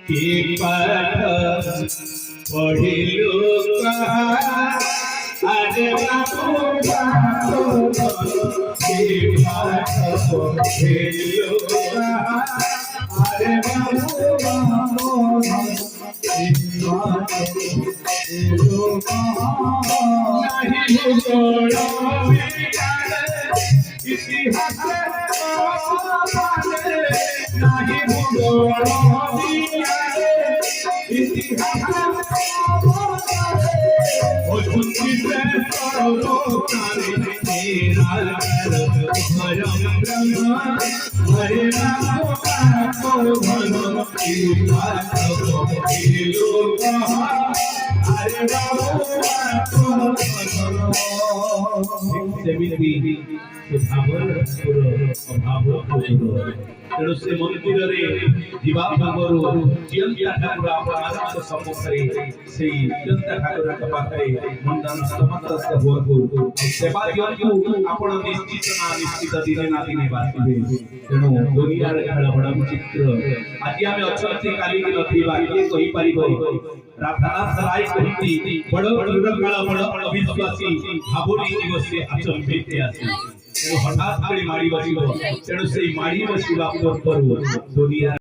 के पाठ पढ़िलु अरे बाबू के पाठ पढ़िलु अरे बाबू इतिहास नहीं तेणु से मंदिर जीवा पूर्व जियंता ठाकुर आपको सम्मुखें से जियंता ठाकुर पाखे मुंडन समस्त भरपूर सेवा दियंतु आपण निश्चित ना निश्चित दिने ना दिने बासिबे तेणु दुनिया रे खेल बड़ विचित्र आज आमे अछंती काली के नथिबा के कहि परिबो राधानाथ राय कहती बड़ दुर्गल बड़ अविश्वासी भाबुनी दिवस से अचंबित आसी हठात माड़ी बसिबो तेणु से माड़ी बसिबा पर दुनिया